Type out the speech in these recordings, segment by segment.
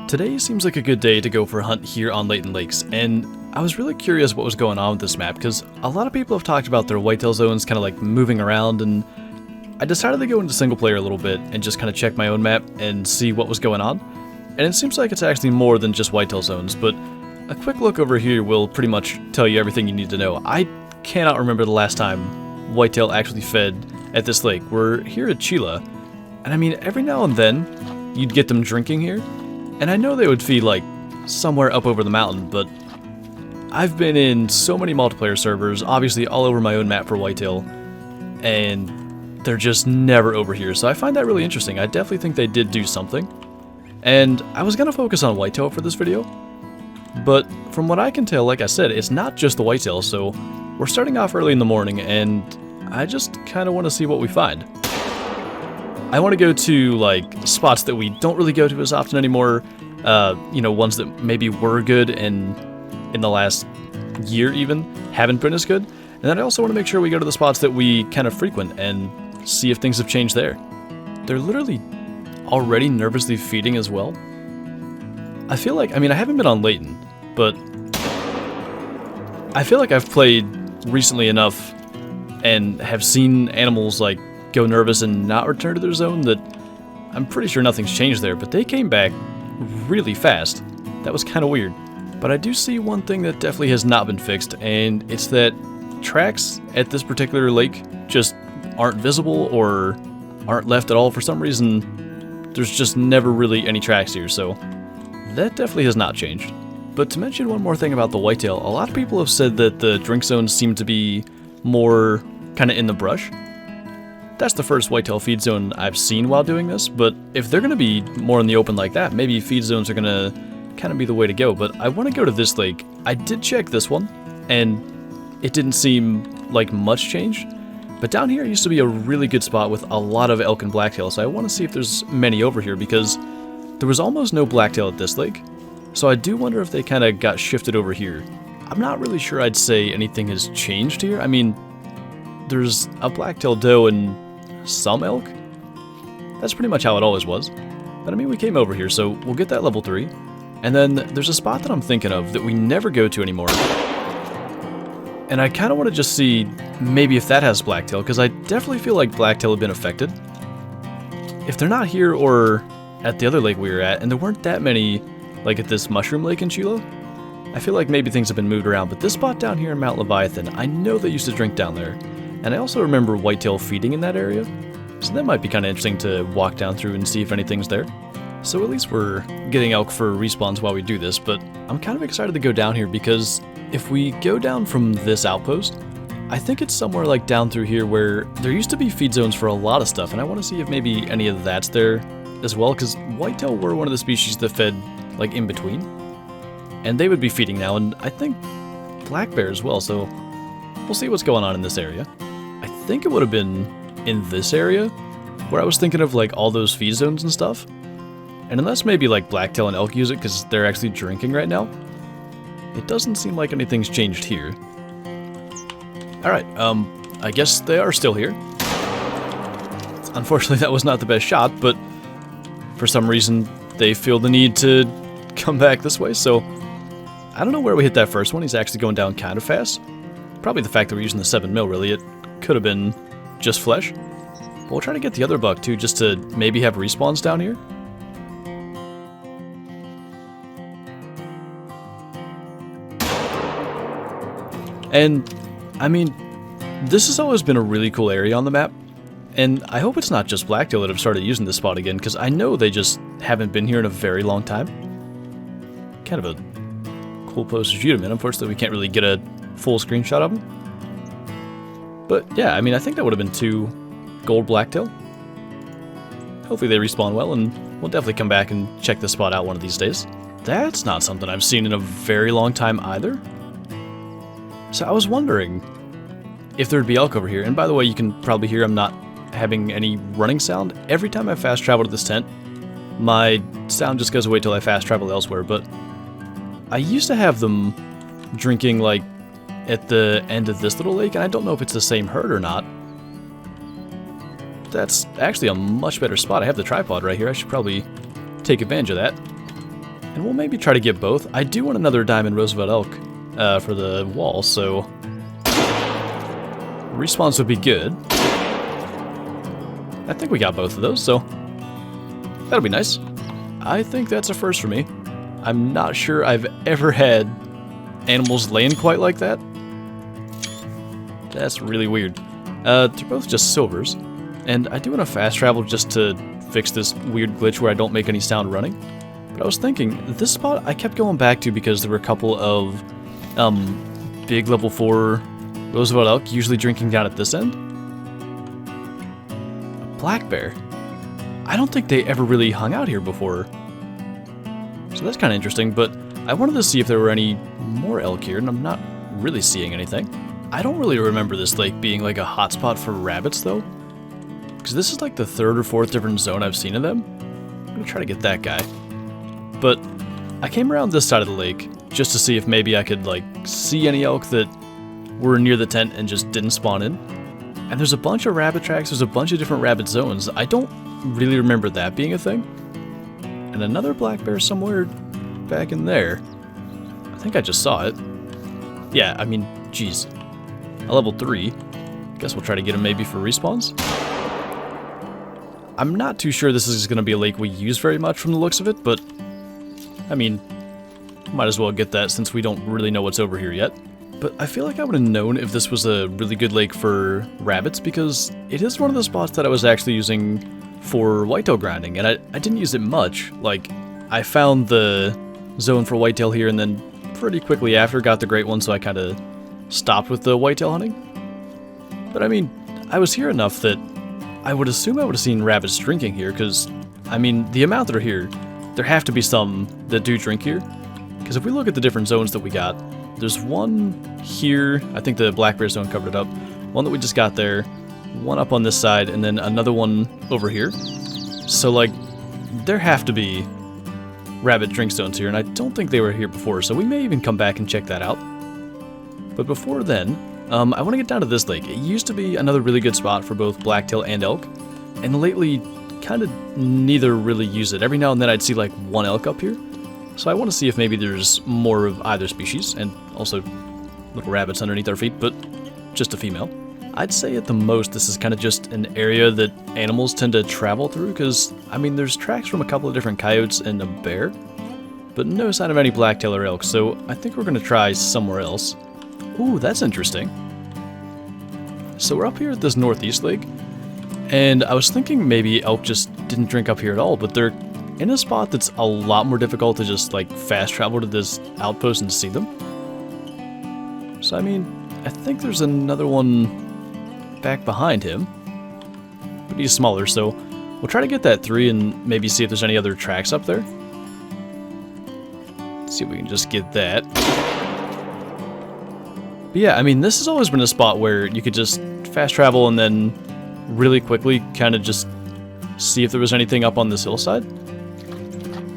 Today seems like a good day to go for a hunt here on Layton Lakes, and I was really curious what was going on with this map, because a lot of people have talked about their whitetail zones kind of like moving around, and I decided to go into single player a little bit and just kind of check my own map and see what was going on. And it seems like it's actually more than just whitetail zones, but a quick look over here will pretty much tell you everything you need to know. I cannot remember the last time whitetail actually fed at this lake. We're here at Chila, and I mean, every now and then you'd get them drinking here. And I know they would feed, like, somewhere up over the mountain, but I've been in so many multiplayer servers, obviously all over my own map for whitetail, and they're just never over here, so I find that really interesting. I definitely think they did do something. And I was going to focus on whitetail for this video, but from what I can tell, like I said, it's not just the whitetail, so we're starting off early in the morning, and I just kind of want to see what we find. I want to go to, like, spots that we don't really go to as often anymore, you know, ones that maybe were good and in the last year even haven't been as good. And then I also want to make sure we go to the spots that we kind of frequent and see if things have changed there. They're literally already nervously feeding as well. I feel like, I mean, I haven't been on Layton, but I feel like I've played recently enough and have seen animals, like, go nervous and not return to their zone that I'm pretty sure nothing's changed there, but they came back really fast. That was kind of weird. But I do see one thing that definitely has not been fixed, and it's that tracks at this particular lake just aren't visible or aren't left at all. For some reason, there's just never really any tracks here, so that definitely has not changed. But to mention one more thing about the whitetail, a lot of people have said that the drink zones seem to be more kind of in the brush. That's the first whitetail feed zone I've seen while doing this, but if they're going to be more in the open like that, maybe feed zones are going to kind of be the way to go. But I want to go to this lake. I did check this one, and it didn't seem like much changed. But down here used to be a really good spot with a lot of elk and blacktail, so I want to see if there's many over here, because there was almost no blacktail at this lake. So I do wonder if they kind of got shifted over here. I'm not really sure I'd say anything has changed here. I mean, there's a blacktail doe and some elk. That's pretty much how it always was. But I mean, we came over here, so we'll get that level 3. And then there's a spot that I'm thinking of that we never go to anymore. And I kind of want to just see maybe if that has blacktail, because I definitely feel like blacktail have been affected. If they're not here or at the other lake we were at, and there weren't that many, like at this mushroom lake in Chilo, I feel like maybe things have been moved around. But this spot down here in Mount Leviathan, I know they used to drink down there. And I also remember whitetail feeding in that area, so that might be kind of interesting to walk down through and see if anything's there. So at least we're getting elk for respawns while we do this, but I'm kind of excited to go down here because if we go down from this outpost, I think it's somewhere like down through here where there used to be feed zones for a lot of stuff, and I want to see if maybe any of that's there as well, because whitetail were one of the species that fed like in between, and they would be feeding now, and I think black bear as well, so we'll see what's going on in this area. I think it would have been in this area where I was thinking of like all those feed zones and stuff. And unless maybe like blacktail and elk use it because they're actually drinking right now, it doesn't seem like anything's changed here. Alright, I guess they are still here. Unfortunately, that was not the best shot, but for some reason they feel the need to come back this way, so I don't know where we hit that first one. He's actually going down kind of fast. Probably the fact that we're using the 7mm, really. It could have been just flesh. But we'll try to get the other buck too, just to maybe have respawns down here. And, I mean, this has always been a really cool area on the map. And I hope it's not just blacktail that have started using this spot again, because I know they just haven't been here in a very long time. Kind of a cool pose to shoot him in. Unfortunately, we can't really get a full screenshot of him. But yeah, I mean, I think that would have been 2 gold blacktail. Hopefully they respawn well, and we'll definitely come back and check this spot out one of these days. That's not something I've seen in a very long time either. So I was wondering if there'd be elk over here. And by the way, you can probably hear I'm not having any running sound. Every time I fast travel to this tent, my sound just goes away till I fast travel elsewhere. But I used to have them drinking like at the end of this little lake, and I don't know if it's the same herd or not. That's actually a much better spot. I have the tripod right here. I should probably take advantage of that. And we'll maybe try to get both. I do want another diamond Roosevelt elk for the wall, so respawns would be good. I think we got both of those, so that'll be nice. I think that's a first for me. I'm not sure I've ever had animals laying quite like that. That's really weird. They're both just silvers, and I do want to fast travel just to fix this weird glitch where I don't make any sound running. But I was thinking, this spot I kept going back to because there were a couple of big level 4 Roosevelt elk usually drinking down at this end. A black bear. I don't think they ever really hung out here before. So that's kind of interesting, but I wanted to see if there were any more elk here, and I'm not really seeing anything. I don't really remember this lake being like a hotspot for rabbits, though. Because this is like the 3rd or 4th different zone I've seen of them. I'm going to try to get that guy. But I came around this side of the lake just to see if maybe I could like see any elk that were near the tent and just didn't spawn in. And there's a bunch of rabbit tracks, there's a bunch of different rabbit zones. I don't really remember that being a thing. And another black bear somewhere back in there. I think I just saw it. Yeah, I mean, geez. A level 3. Guess we'll try to get him maybe for respawns. I'm not too sure this is going to be a lake we use very much from the looks of it, but I mean, might as well get that since we don't really know what's over here yet. But I feel like I would have known if this was a really good lake for rabbits, because it is one of the spots that I was actually using for whitetail grinding, and I didn't use it much. Like, I found the zone for whitetail here, and then pretty quickly after got the great one, so I kind of stopped with the whitetail hunting. But I mean, I was here enough that I would assume I would have seen rabbits drinking here, because, I mean, the amount that are here, there have to be some that do drink here. Because if we look at the different zones that we got, there's one here, I think the black bear zone covered it up, one that we just got there, one up on this side, and then another one over here. So, like, there have to be rabbit drink zones here, and I don't think they were here before, so we may even come back and check that out. But before then, I want to get down to this lake. It used to be another really good spot for both blacktail and elk, and lately, kind of neither really use it. Every now and then I'd see like one elk up here, so I want to see if maybe there's more of either species, and also little rabbits underneath our feet, but just a female. I'd say at the most this is kind of just an area that animals tend to travel through, because, I mean, there's tracks from a couple of different coyotes and a bear, but no sign of any blacktail or elk, so I think we're going to try somewhere else. Ooh, that's interesting. So we're up here at this northeast lake, and I was thinking maybe elk just didn't drink up here at all, but they're in a spot that's a lot more difficult to just like fast travel to this outpost and see them. So I mean, I think there's another one back behind him, but he's smaller, so we'll try to get that 3 and maybe see if there's any other tracks up there. Let's see if we can just get that. But yeah, I mean, this has always been a spot where you could just fast travel and then really quickly kind of just see if there was anything up on this hillside.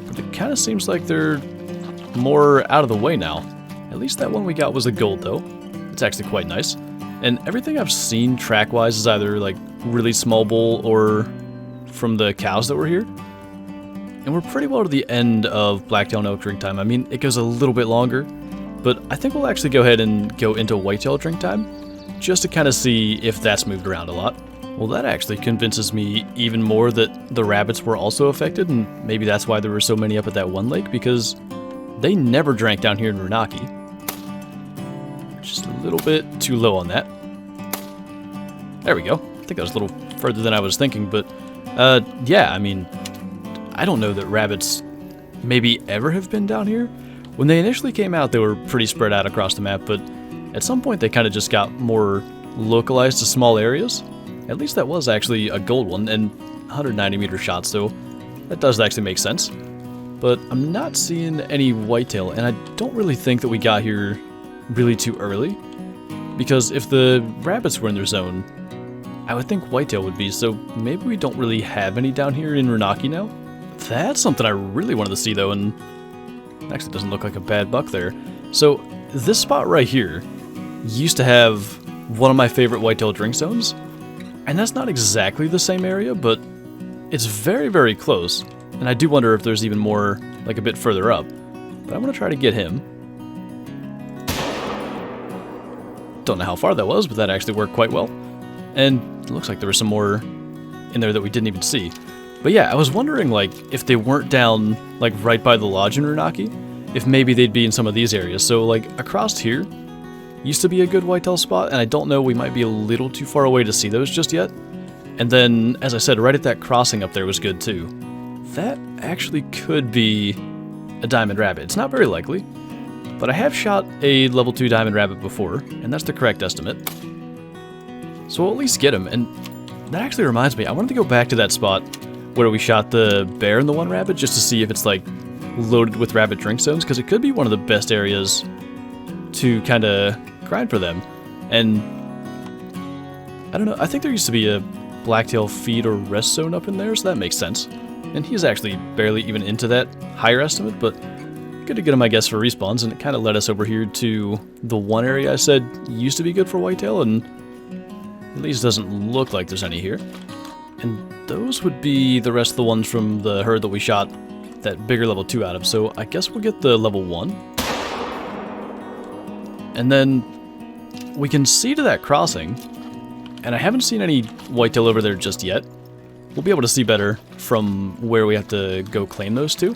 But it kind of seems like they're more out of the way now. At least that one we got was a gold, though. It's actually quite nice. And everything I've seen track-wise is either like really small bull or from the cows that were here. And we're pretty well to the end of blacktail and elk drink time. I mean, it goes a little bit longer, but I think we'll actually go ahead and go into whitetail drink time, just to kind of see if that's moved around a lot. Well, that actually convinces me even more that the rabbits were also affected, and maybe that's why there were so many up at that one lake, because they never drank down here in Renaki. Just a little bit too low on that. There we go. I think that was a little further than I was thinking, but yeah, I mean, I don't know that rabbits maybe ever have been down here. When they initially came out, they were pretty spread out across the map, but at some point they kind of just got more localized to small areas. At least that was actually a gold one, and 190 meter shot, so that does actually make sense. But I'm not seeing any whitetail, and I don't really think that we got here really too early, because if the rabbits were in their zone, I would think whitetail would be, so maybe we don't really have any down here in Renaki now. That's something I really wanted to see, though, and actually doesn't look like a bad buck there. So this spot right here used to have one of my favorite whitetail drink zones, and that's not exactly the same area, but it's very, very close. And I do wonder if there's even more, like, a bit further up. But I'm going to try to get him. Don't know how far that was, but that actually worked quite well. And it looks like there was some more in there that we didn't even see. But yeah, I was wondering, like, if they weren't down, like, right by the lodge in Runaki, if maybe they'd be in some of these areas. So, like, across here used to be a good whitetail spot, and I don't know, we might be a little too far away to see those just yet. And then, as I said, right at that crossing up there was good too. That actually could be a diamond rabbit. It's not very likely, but I have shot a level 2 diamond rabbit before, and that's the correct estimate. So we'll at least get him, and that actually reminds me, I wanted to go back to that spot where we shot the bear and the one rabbit just to see if it's, like, loaded with rabbit drink zones, because it could be one of the best areas to kind of grind for them. And I don't know, I think there used to be a blacktail feed or rest zone up in there, so that makes sense. And he's actually barely even into that higher estimate, but good to get him, I guess, for respawns, and it kind of led us over here to the one area I said used to be good for whitetail, and at least doesn't look like there's any here. And those would be the rest of the ones from the herd that we shot that bigger level 2 out of, so I guess we'll get the level 1. And then we can see to that crossing, and I haven't seen any whitetail over there just yet. We'll be able to see better from where we have to go claim those two.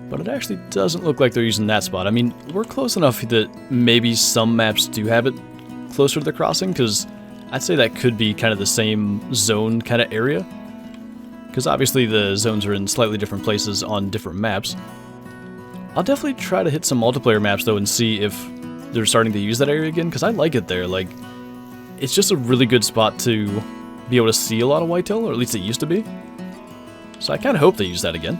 But it actually doesn't look like they're using that spot. I mean, we're close enough that maybe some maps do have it closer to the crossing, because I'd say that could be kind of the same zone kind of area. Because obviously the zones are in slightly different places on different maps. I'll definitely try to hit some multiplayer maps though and see if they're starting to use that area again, because I like it there. Like, it's just a really good spot to be able to see a lot of whitetail, or at least it used to be. So I kind of hope they use that again.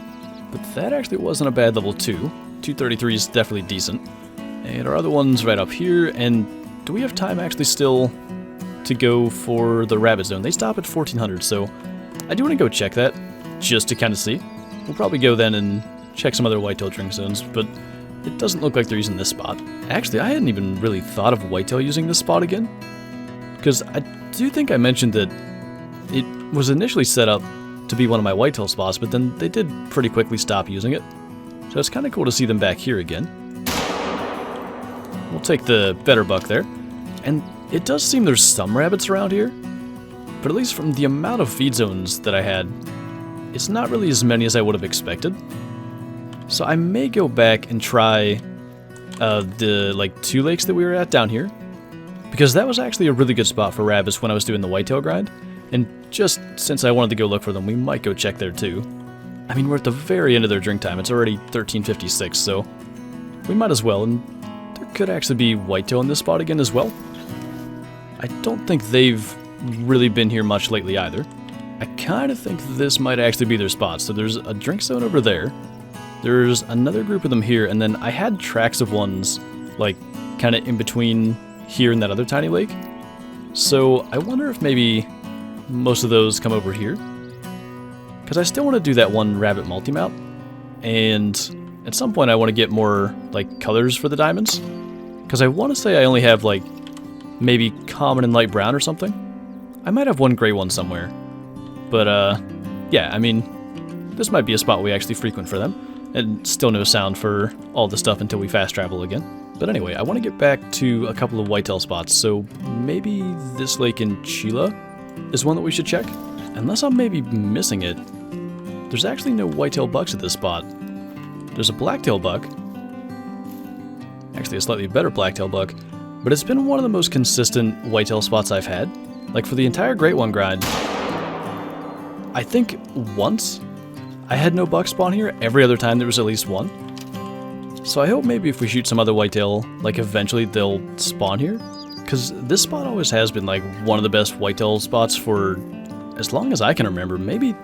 But that actually wasn't a bad level 2. 233 is definitely decent. And our other one's right up here, and do we have time actually still to go for the rabbit zone? They stop at 1400, so I do want to go check that, just to kind of see. We'll probably go then and check some other whitetail drink zones, but it doesn't look like they're using this spot. Actually, I hadn't even really thought of whitetail using this spot again, because I do think I mentioned that it was initially set up to be one of my whitetail spots, but then they did pretty quickly stop using it. So it's kind of cool to see them back here again. We'll take the better buck there. And it does seem there's some rabbits around here, but at least from the amount of feed zones that I had, it's not really as many as I would have expected. So I may go back and try the, like, 2 lakes that we were at down here, because that was actually a really good spot for rabbits when I was doing the whitetail grind. And just since I wanted to go look for them, we might go check there too. I mean, we're at the very end of their drink time. It's already 13:56, so we might as well. And there could actually be whitetail in this spot again as well. I don't think they've really been here much lately either. I kind of think this might actually be their spot. So there's a drink zone over there. There's another group of them here, and then I had tracks of ones, like, kind of in between here and that other tiny lake. So I wonder if maybe most of those come over here, because I still want to do that one rabbit multi-mount, and at some point I want to get more, like, colors for the diamonds, because I want to say I only have, like, maybe common and light brown or something. I might have one gray one somewhere, but yeah, I mean, this might be a spot we actually frequent for them, and still no sound for all the stuff until we fast travel again. But anyway, I want to get back to a couple of whitetail spots, so maybe this lake in Chila is one that we should check. Unless I'm maybe missing it. There's actually no whitetail bucks at this spot. There's a blacktail buck. Actually a slightly better blacktail buck. But it's been one of the most consistent whitetail spots I've had. Like, for the entire Great One grind, I think once I had no buck spawn here. Every other time there was at least one. So I hope maybe if we shoot some other whitetail, like, eventually they'll spawn here. Because this spot always has been, like, one of the best whitetail spots for as long as I can remember. Maybe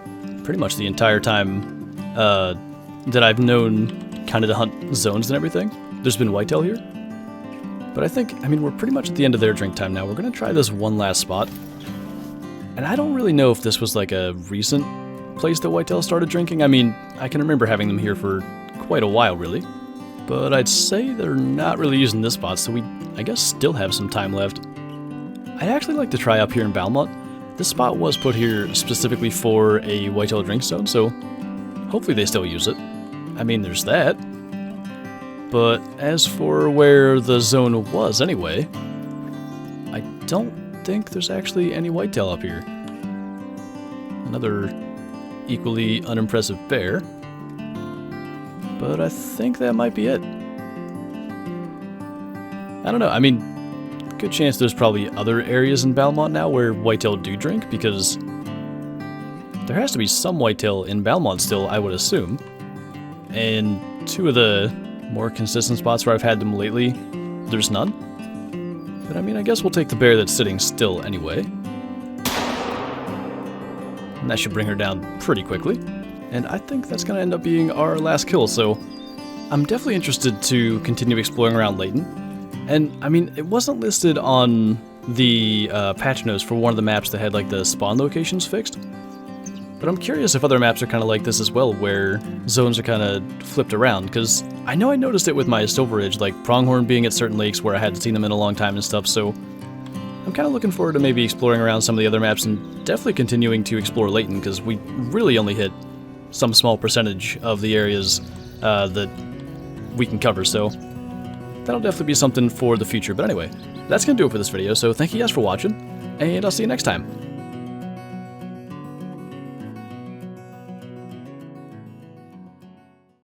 pretty much the entire time that I've known kind of to hunt zones and everything. There's been whitetail here. But I think, I mean, we're pretty much at the end of their drink time now. We're going to try this one last spot. And I don't really know if this was, like, a recent place that whitetail started drinking. I mean, I can remember having them here for quite a while, really. But I'd say they're not really using this spot, so we, I guess, still have some time left. I'd actually like to try up here in Balmont. This spot was put here specifically for a whitetail drink zone, so hopefully they still use it. I mean, there's that. But as for where the zone was anyway, I don't think there's actually any whitetail up here. Another equally unimpressive bear. But I think that might be it. I don't know, I mean, good chance there's probably other areas in Balmont now where whitetail do drink, because there has to be some whitetail in Balmont still, I would assume. And two of the more consistent spots where I've had them lately, there's none. But I mean, I guess we'll take the bear that's sitting still anyway. And that should bring her down pretty quickly. And I think that's going to end up being our last kill, so I'm definitely interested to continue exploring around Layton. And, I mean, it wasn't listed on the patch notes for one of the maps that had, like, the spawn locations fixed. But I'm curious if other maps are kind of like this as well, where zones are kind of flipped around, because I know I noticed it with my Silver Ridge, like pronghorn being at certain lakes where I hadn't seen them in a long time and stuff, so I'm kind of looking forward to maybe exploring around some of the other maps and definitely continuing to explore Layton, because we really only hit some small percentage of the areas that we can cover, so that'll definitely be something for the future. But anyway, that's going to do it for this video, so thank you guys for watching, and I'll see you next time.